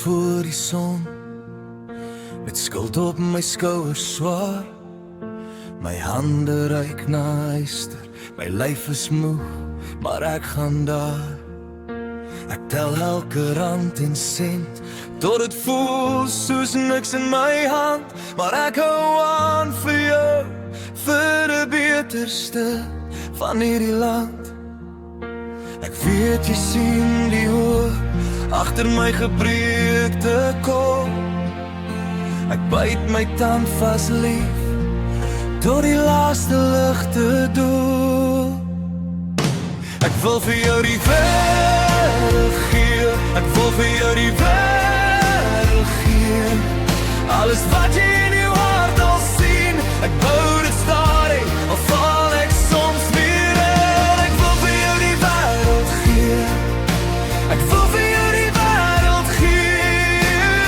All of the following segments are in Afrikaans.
voor die son, met skuld op my skouers swaar. My hande ruik na yster, my lyf is moeg, maar ek gaan daar. Ek tel elke rand en sent, tot het voel soos niks in my hand. Maar ek hou aan vir jou, vir die beterste van hierdie land. Ek weet jy sien die hoop agter my gebreekte kop. Ek byt my tand vas lief, tot die laaste ligte doel. Ek wil vir jou die wêreld gee, ek wil vir jou die wêreld gee. Alles wat jy in jou hart al sien, ek bou dit stadig, al val ek soms weer in. Ek wil vir jou die wêreld gee, ek wil vir jou die wêreld gee.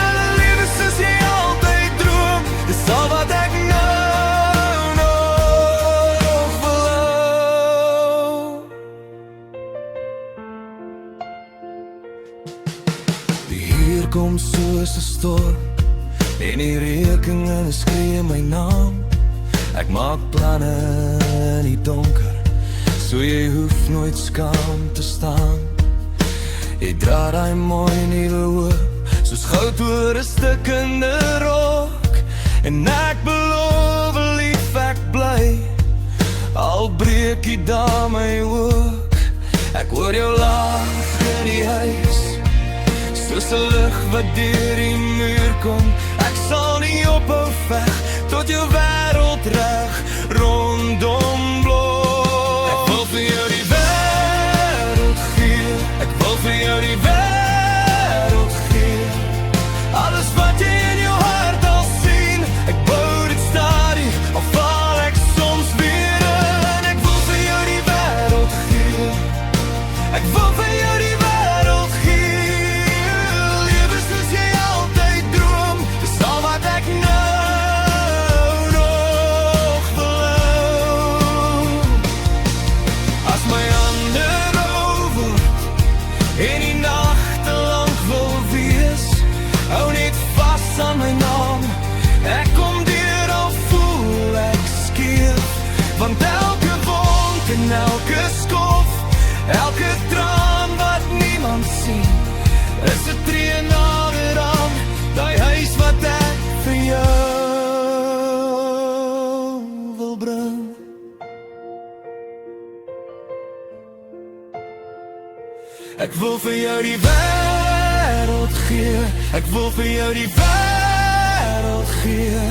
Alle lewe soos jy altyd droom, dis al wat ek nou nog wil hou. Die hier kom soos 'n storm, en die rekeninge skree my naam. Ek maak planne in die donker, so jy hoef nooit skaam te staan. Jy dra daai mooi nuwe hoop, soos goud oor 'n stikkende rok. En ek beloof lief ek bly, al breek jy daar my ook. Ek hoor jou lag in die huis, soos 'n lig wat deur die muur kom. Ek sal nie ophou veg, tot jou wêreld reg rondom blom. Ek wil vir jou die wêreld gee, ek wil vir jou die wêreld gee. Alles wat jy in jou hart al sien, ek bou dit stadig, al val ek soms weer in. Ek wil vir jou die wêreld gee, ek wil vir jou die wêreld gee. Lewe soos jy altyd droom, dis al wat ek nou nog wil hou. As my hande rou word en die nagte lank wil wees, hou net vas aan my naam. Ek kom deur al voel ek skeef, want elke wond en elke skof, elke traan wat niemand sien, is 'n tree nader aan daai huis wat ek vir jou wil bring. Ek wil vir jou die wêreld gee, ek wil vir jou die wêreld gee.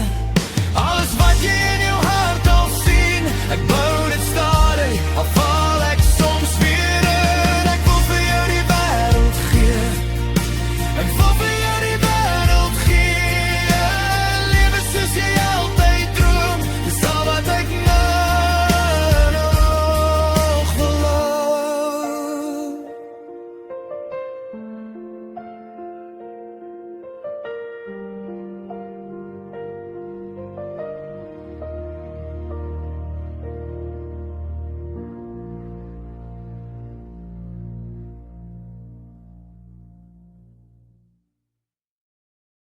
Alles wat jy in jou hart al sien, ek bou dit stadig, al val